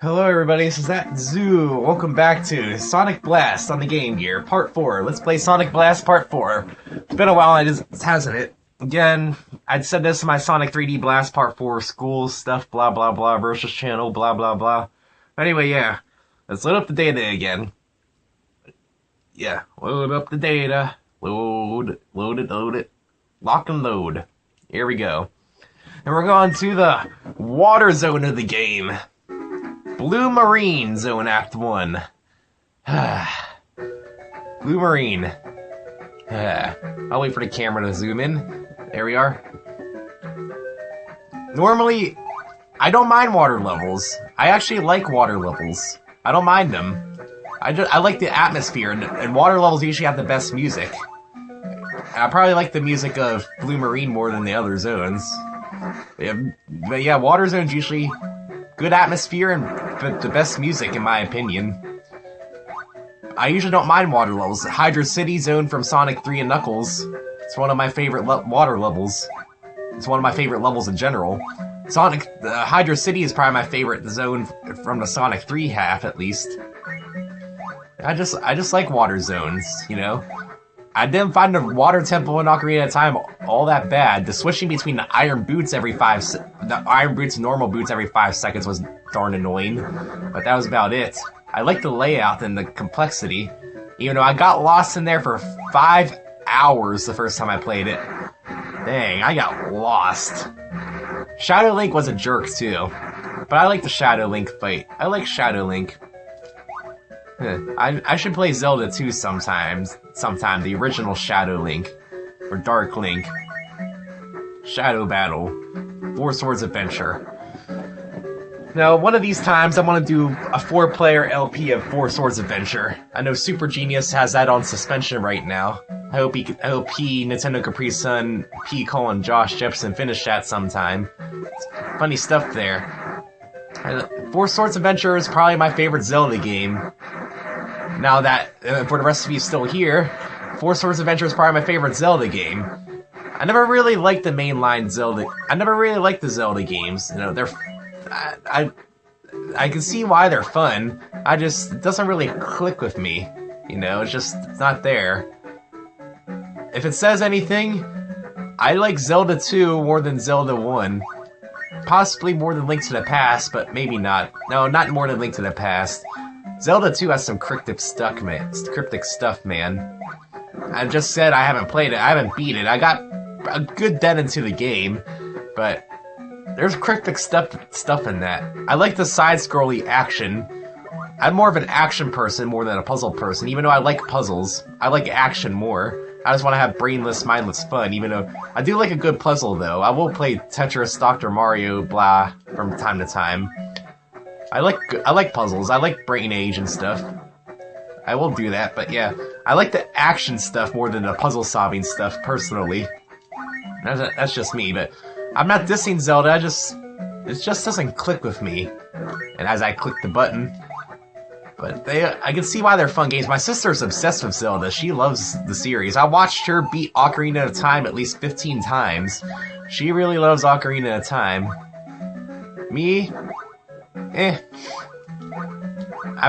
Hello everybody, this is that Zoo. Welcome back to Sonic Blast on the Game Gear, Part 4. Let's play Sonic Blast Part 4. It's been a while, hasn't it? Again, I'd said this in my Sonic 3D Blast Part 4 school stuff, blah blah blah, versus channel, blah blah blah. Anyway, yeah. Let's load up the data again. Yeah, load up the data. Load it. Lock and load. Here we go. And we're going to the water zone of the game. Blue Marine Zone Act 1. Blue Marine. I'll wait for the camera to zoom in. There we are. Normally, I don't mind water levels. I actually like water levels. I don't mind them. I like the atmosphere, and water levels usually have the best music. I probably like the music of Blue Marine more than the other zones. But yeah, water zones usually good atmosphere and the best music, in my opinion. I usually don't mind water levels. Hydro City zone from Sonic 3 and Knuckles. It's one of my favorite water levels. It's one of my favorite levels in general. Hydro City is probably my favorite zone from the Sonic 3 half, at least. I just like water zones, you know? I didn't find the Water Temple in Ocarina of Time all that bad. The switching between the Iron Boots normal boots every 5 seconds was darn annoying, but that was about it. I like the layout and the complexity, even though I got lost in there for 5 hours the first time I played it. Dang, I got lost. Shadow Link was a jerk too, but I like the Shadow Link fight. I like Shadow Link. I should play Zelda 2 sometime, the original Shadow Link, or Dark Link. Shadow Battle. Four Swords Adventure. Now, one of these times I want to do a 4-player LP of Four Swords Adventure. I know Super Genius has that on suspension right now. I hope Nintendo Capri Sun, Colin, Josh Jepson finish that sometime. It's funny stuff there. Four Swords Adventure is probably my favorite Zelda game. Now that, for the rest of you still here, Four Swords Adventure is probably my favorite Zelda game. I never really liked the mainline Zelda. I never really liked the Zelda games. You know, I can see why they're fun. It doesn't really click with me. You know, it's not there. If it says anything, I like Zelda 2 more than Zelda 1. Possibly more than Link to the Past, but maybe not. No, not more than Link to the Past. Zelda 2 has some cryptic stuff, man. I just said I haven't played it. I haven't beat it. I got a good dent into the game, but there's cryptic stuff in that. I like the side-scrolly action. I'm more of an action person more than a puzzle person, even though I like puzzles. I like action more. I just want to have brainless, mindless fun, even though I do like a good puzzle, though. I will play Tetris, Dr. Mario, blah, from time to time. I like puzzles. I like Brain Age and stuff. I will do that, but yeah. I like the action stuff more than the puzzle-solving stuff, personally. That's just me, but I'm not dissing Zelda, it just doesn't click with me. And as I click the button. But I can see why they're fun games. My sister's obsessed with Zelda. She loves the series. I watched her beat Ocarina of Time at least 15 times. She really loves Ocarina of Time. Me? I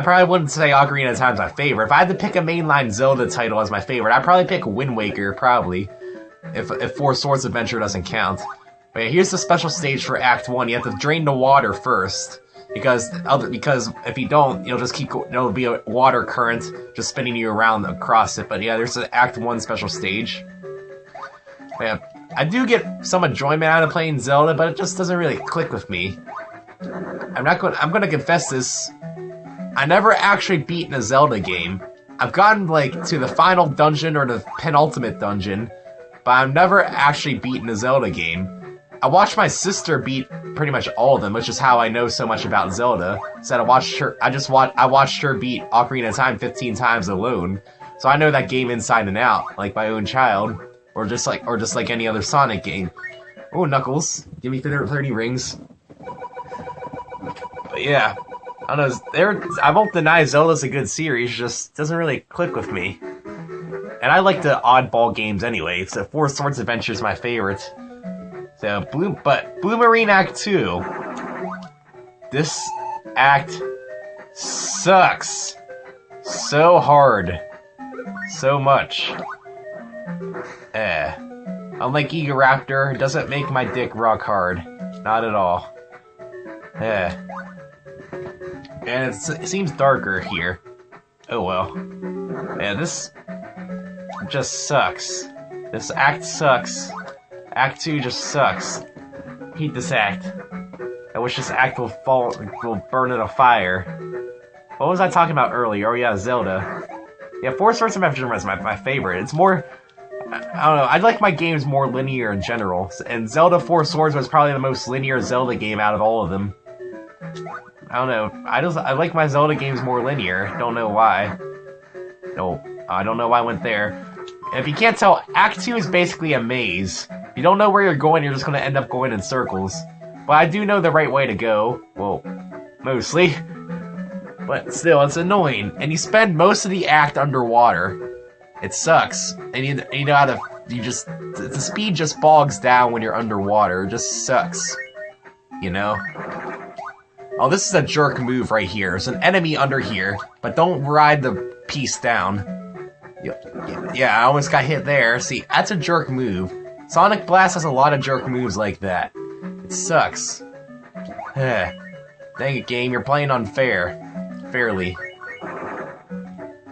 probably wouldn't say Ocarina of Time's my favorite. If I had to pick a mainline Zelda title as my favorite, I'd probably pick Wind Waker, probably. If Four Swords Adventure doesn't count. But yeah, here's the special stage for Act 1. You have to drain the water first. Because if you don't, it'll be a water current just spinning you around across it. But yeah, there's an Act 1 special stage. But yeah, I do get some enjoyment out of playing Zelda, but it just doesn't really click with me. I'm gonna confess this. I never actually beaten a Zelda game. I've gotten, to the final dungeon or the penultimate dungeon, but I've never actually beaten a Zelda game. I watched my sister beat pretty much all of them, which is how I know so much about Zelda. So I watched her beat Ocarina of Time 15 times alone. So I know that game inside and out, like my own child, or just like any other Sonic game. Oh, Knuckles, give me 30 rings. But yeah, I don't know. I won't deny Zelda's a good series, just doesn't really click with me. And I like the oddball games anyway, so Four Swords Adventure is my favorite. So, Blue Marine Act 2. This act sucks so hard, so much. Unlike Egoraptor, it doesn't make my dick rock hard. Not at all. And it seems darker here. Oh well. Yeah, this just sucks. This act sucks. Act 2 just sucks. Hate this act. I wish this act will burn in a fire. What was I talking about earlier? Oh yeah, Zelda. Yeah, Four Swords of Majora's is my favorite. It's more... I don't know, I like my games more linear in general. And Zelda Four Swords was probably the most linear Zelda game out of all of them. I don't know, I like my Zelda games more linear. Don't know why. No, I don't know why I went there. If you can't tell, Act 2 is basically a maze. If you don't know where you're going, you're just going to end up going in circles. But I do know the right way to go. Well, mostly. But still, it's annoying. And you spend most of the act underwater. It sucks. And you know how to... the speed just bogs down when you're underwater. It just sucks. You know? Oh, this is a jerk move right here. There's an enemy under here. But don't ride the piece down. Yeah, I almost got hit there. See, that's a jerk move. Sonic Blast has a lot of jerk moves like that. It sucks. Dang it, game, you're playing unfair. Fairly.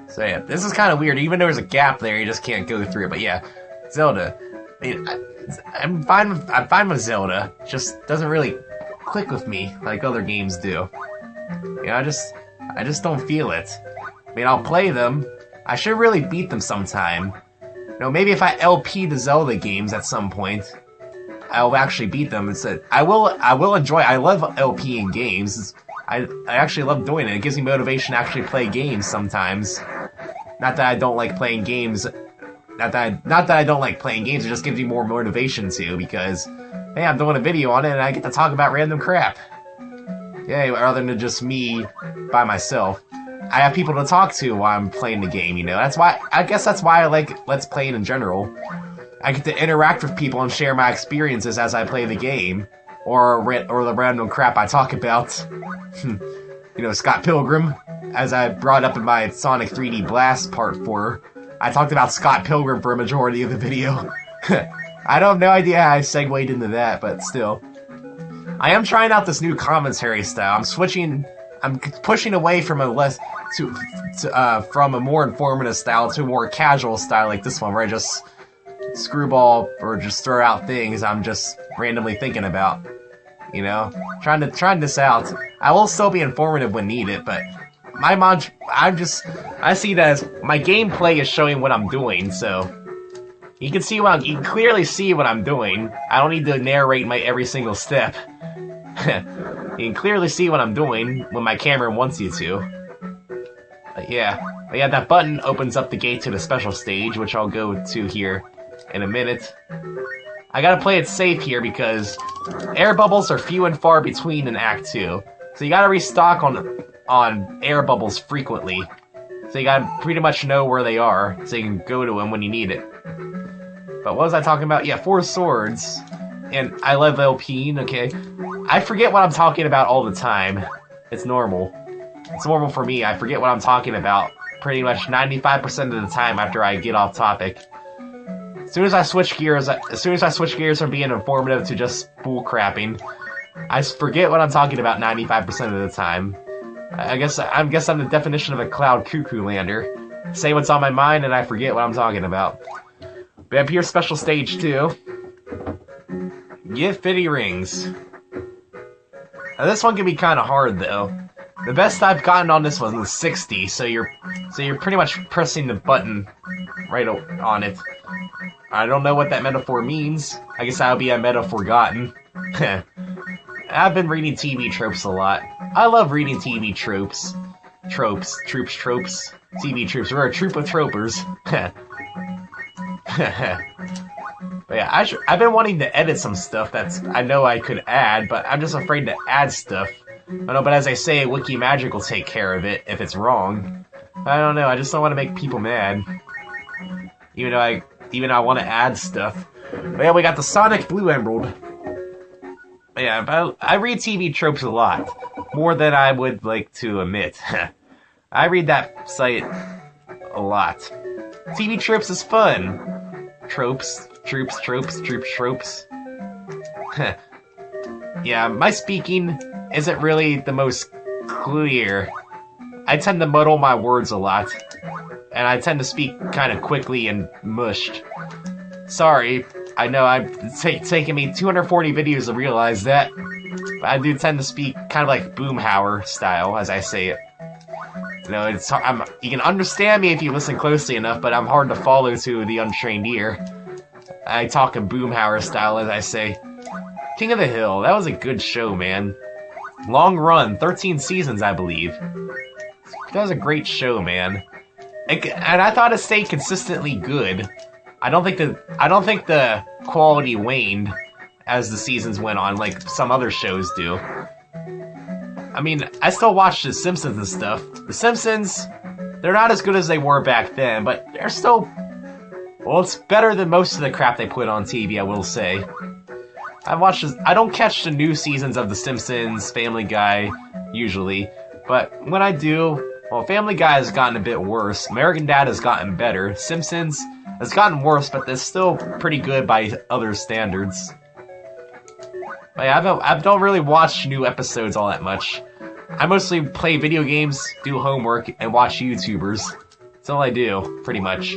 So yeah, this is kind of weird. Even though there's a gap there, you just can't go through it. But yeah, Zelda. I mean, I'm fine with Zelda. It just doesn't really click with me like other games do. You know, I just don't feel it. I mean, I'll play them. I should really beat them sometime. You know, maybe if I LP the Zelda games at some point, I'll actually beat them. I will enjoy. I love LPing games. I actually love doing it. It gives me motivation to actually play games sometimes. Not that I don't like playing games. Not that I don't like playing games. It just gives me more motivation to, because hey, I'm doing a video on it and I get to talk about random crap. Yay, rather than just me by myself. I have people to talk to while I'm playing the game, you know? I guess that's why I like Let's Playing in general. I get to interact with people and share my experiences as I play the game. Or the random crap I talk about. You know, Scott Pilgrim, as I brought up in my Sonic 3D Blast Part 4. I talked about Scott Pilgrim for a majority of the video. I don't have no idea how I segued into that, but still. I am trying out this new commentary style. I'm pushing away from from a more informative style to a more casual style like this one, where I just screwball or just throw out things I'm just randomly thinking about. You know, trying this out. I will still be informative when needed, but I see it as my gameplay is showing what I'm doing, so you can clearly see what I'm doing. I don't need to narrate my every single step. You can clearly see what I'm doing when my camera wants you to. But yeah, that button opens up the gate to the special stage, which I'll go to here in a minute. I gotta play it safe here because air bubbles are few and far between in Act 2. So you gotta restock on air bubbles frequently. So you gotta pretty much know where they are, so you can go to them when you need it. But what was I talking about? Yeah, Four Swords. And I love LPing, okay? I forget what I'm talking about all the time. It's normal. It's normal for me. I forget what I'm talking about pretty much 95% of the time after I get off topic. As soon as I switch gears from being informative to just bullcrapping, I forget what I'm talking about 95% of the time. I guess I'm the definition of a cloud cuckoo lander. Say what's on my mind and I forget what I'm talking about. But up here, special stage 2. Get 50 rings. Now this one can be kind of hard though. The best I've gotten on this one was 60, so you're pretty much pressing the button right on it. I don't know what that metaphor means. I guess that would be a metaphor forgotten. I've been reading TV tropes a lot. I love reading TV tropes. Tropes. TV troops. We're a troop of tropers. But yeah, I've been wanting to edit some stuff I know I could add, but I'm just afraid to add stuff. I know, but as I say, Wiki Magic will take care of it if it's wrong. I don't know, I just don't want to make people mad. Even though I want to add stuff. But yeah, we got the Sonic Blue Emerald. Yeah, but I read TV tropes a lot. More than I would like to admit. I read that site a lot. TV tropes is fun. Tropes. Yeah, my speaking isn't really the most clear. I tend to muddle my words a lot. And I tend to speak kind of quickly and mushed. Sorry, I know it's taken me 240 videos to realize that. But I do tend to speak kind of like Boomhauer style, as I say it. You know, you can understand me if you listen closely enough, but I'm hard to follow to the untrained ear. I talk in Boomhauer style, as I say. King of the Hill, that was a good show, man. Long run, 13 seasons, I believe. That was a great show, man. And I thought it stayed consistently good. I don't think the quality waned as the seasons went on, like some other shows do. I mean, I still watch The Simpsons and stuff. The Simpsons, they're not as good as they were back then, but they're still... Well, it's better than most of the crap they put on TV, I will say. I don't catch the new seasons of The Simpsons, Family Guy, usually. But when I do... Well, Family Guy has gotten a bit worse. American Dad has gotten better. Simpsons has gotten worse, but they're still pretty good by other standards. But yeah, I don't really watch new episodes all that much. I mostly play video games, do homework, and watch YouTubers. That's all I do, pretty much.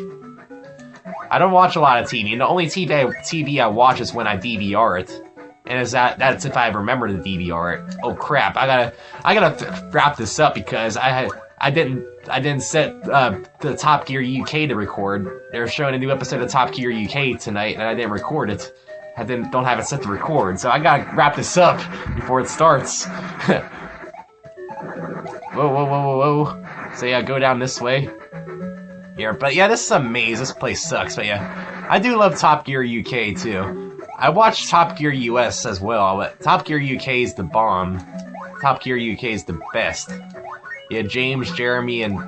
I don't watch a lot of TV, and the only TV I watch is when I DVR it. And that's if I remember to DVR it. Oh crap! I gotta wrap this up because I didn't set the Top Gear UK to record. They're showing a new episode of Top Gear UK tonight, and I didn't record it. Don't have it set to record, so I gotta wrap this up before it starts. Whoa. So yeah, go down this way. Here, but yeah, this is a maze. This place sucks, but yeah. I do love Top Gear UK, too. I watch Top Gear US as well, but Top Gear UK is the bomb. Top Gear UK is the best. Yeah, James, Jeremy, and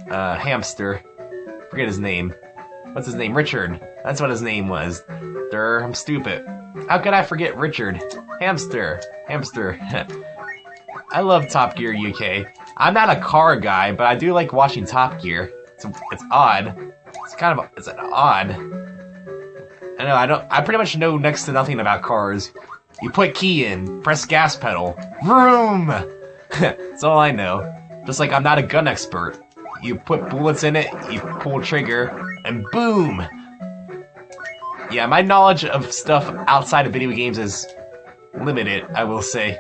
Hamster. Forget his name. What's his name? Richard. That's what his name was. I'm stupid. How could I forget Richard? Hamster. I love Top Gear UK. I'm not a car guy, but I do like watching Top Gear. It's odd. It's an odd. I know, I pretty much know next to nothing about cars. You put key in, press gas pedal, vroom! That's all I know. Just like I'm not a gun expert. You put bullets in it, you pull trigger, and boom! Yeah, my knowledge of stuff outside of video games is limited, I will say.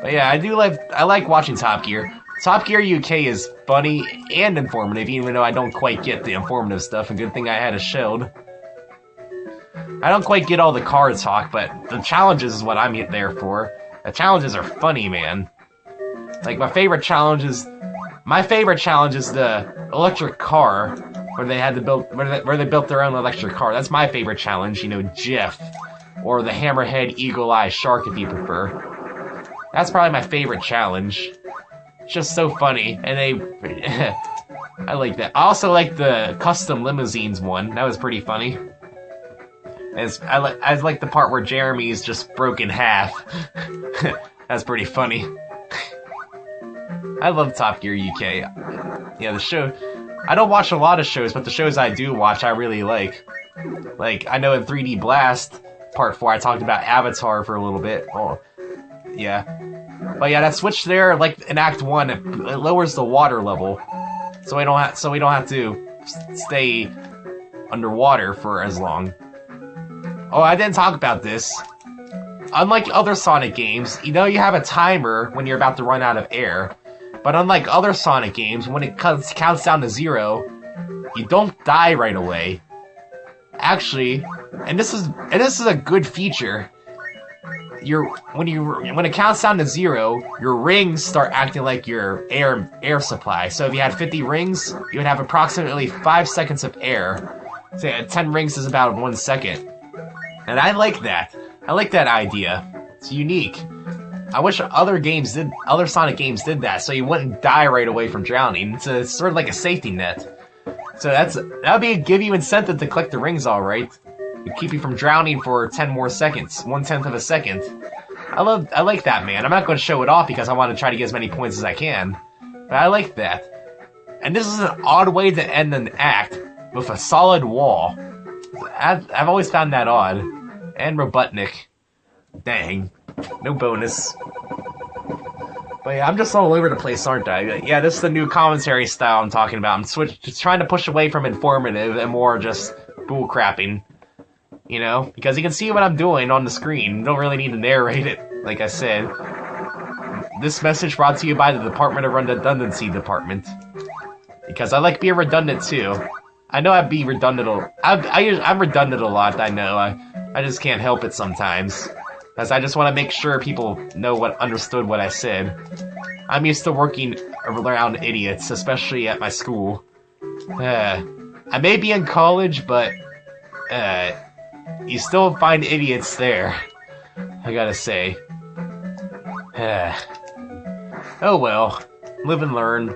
But yeah, I like watching Top Gear. Top Gear UK is funny and informative, even though I don't quite get the informative stuff. A good thing I had a shield. I don't quite get all the car talk, but the challenges is what I'm there for. The challenges are funny, man. Like, my favorite challenge is the electric car, where they built their own electric car. That's my favorite challenge, you know, Jeff. Or the Hammerhead Eagle Eye Shark, if you prefer. That's probably my favorite challenge. It's just so funny, and I like that. I also like the custom limousines one. That was pretty funny. I like the part where Jeremy's just broke in half. That's pretty funny. I love Top Gear UK. Yeah, the show... I don't watch a lot of shows, but the shows I do watch, I really like. Like, I know in 3D Blast, Part 4, I talked about Avatar for a little bit. Oh, yeah. But yeah, that switch there, like in Act 1, it lowers the water level. So we don't have to stay underwater for as long. Oh, I didn't talk about this. Unlike other Sonic games, you know you have a timer when you're about to run out of air. But unlike other Sonic games, when it counts down to 0, you don't die right away. Actually, and this is a good feature. When it counts down to 0, your rings start acting like your air supply. So if you had 50 rings, you would have approximately 5 seconds of air. So 10 rings is about 1 second. And I like that. I like that idea. It's unique. I wish other Sonic games did that, so you wouldn't die right away from drowning. It's sort of like a safety net. So that'd give you incentive to collect the rings, all right. It keep you from drowning for 10 more seconds, 1/10 of a second. I like that, man. I'm not going to show it off because I want to try to get as many points as I can. But I like that. And this is an odd way to end an act with a solid wall. I've always found that odd. And Robotnik. Dang. No bonus. But yeah, I'm just all over the place, aren't I? Yeah, this is the new commentary style I'm talking about. I'm just trying to push away from informative and more just bullcrapping. You know? Because you can see what I'm doing on the screen. You don't really need to narrate it, like I said. This message brought to you by the Department of Redundancy Department. Because I like being redundant too. I know I'd be redundant. I'm redundant a lot, I know. I just can't help it sometimes. Because I just want to make sure people understood what I said. I'm used to working around idiots, especially at my school. I may be in college, but you still find idiots there. I gotta say. Oh well. Live and learn.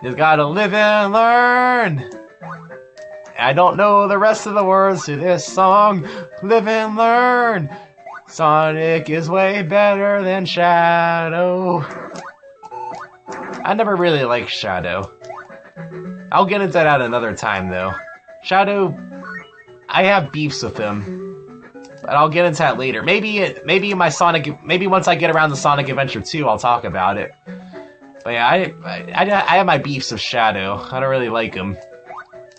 You gotta live and learn! I don't know the rest of the words to this song. Live and learn! Sonic is way better than Shadow. I never really liked Shadow. I'll get into that another time, though. Shadow, I have beefs with him. But I'll get into that later. Maybe once I get around to Sonic Adventure 2, I'll talk about it. But yeah, I have my beefs with Shadow. I don't really like him.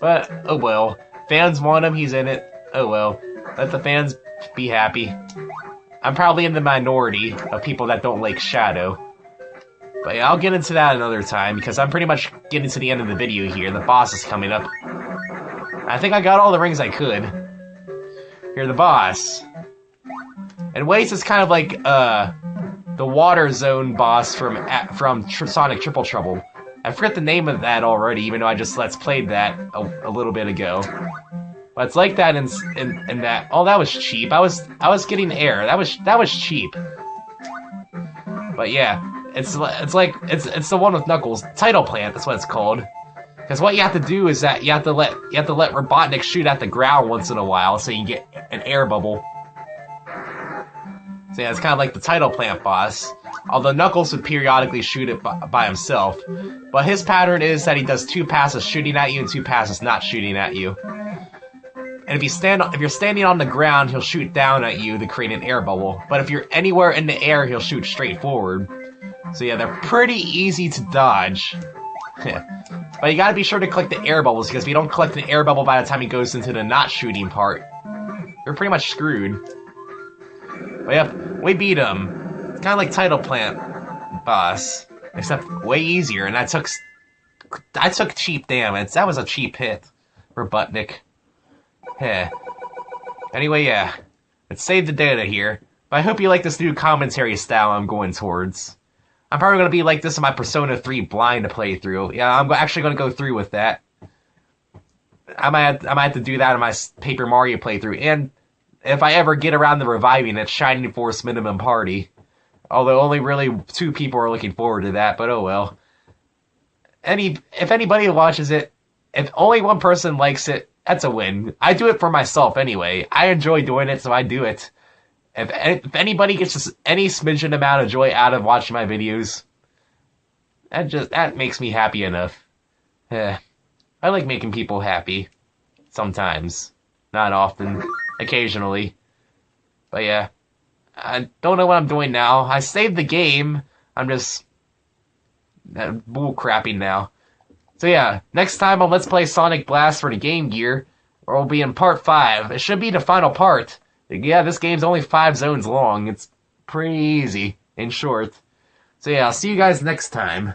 But, oh well. Fans want him, he's in it. Oh well. Let the fans be happy. I'm probably in the minority of people that don't like Shadow. But yeah, I'll get into that another time, because I'm pretty much getting to the end of the video here. The boss is coming up. I think I got all the rings I could. Here, the boss. And Waits is kind of like, the water zone boss from Sonic Triple Trouble. I forget the name of that already, even though I just Let's Played that a little bit ago. But it's like that in that. Oh, that was cheap. I was getting air. That was cheap. But yeah, it's the one with Knuckles. Title Plant. That's what it's called. Because what you have to do is that you have to let Robotnik shoot at the ground once in a while, so you can get an air bubble. So yeah, it's kind of like the Title Plant boss. Although Knuckles would periodically shoot it by himself. But his pattern is that he does 2 passes shooting at you and 2 passes not shooting at you. And if you're standing on the ground, he'll shoot down at you to create an air bubble. But if you're anywhere in the air, he'll shoot straight forward. So yeah, they're pretty easy to dodge. But you gotta be sure to collect the air bubbles, because if you don't collect an air bubble by the time he goes into the not shooting part, you're pretty much screwed. But yep, we beat him. It's kind of like Title Plant boss, except way easier, and I took cheap damage. That was a cheap hit, Robotnik. Anyway, yeah, let's save the data here. But I hope you like this new commentary style I'm going towards. I'm probably going to be like this in my Persona 3 blind playthrough. Yeah, I'm actually going to go through with that. I might have to do that in my Paper Mario playthrough, and if I ever get around to reviving it, Shining Force Minimum Party. Although only really 2 people are looking forward to that, but oh well. If anybody watches it, if only 1 person likes it, that's a win. I do it for myself anyway. I enjoy doing it, so I do it. If anybody gets just any smidgen amount of joy out of watching my videos, that makes me happy enough. I like making people happy. Sometimes. Not often. Occasionally. But yeah. I don't know what I'm doing now. I saved the game. I'm just bullcrapping now. So yeah, next time on Let's Play Sonic Blast for the Game Gear, we'll be in part 5. It should be the final part. Yeah, this game's only 5 zones long. It's pretty easy and short. So yeah, I'll see you guys next time.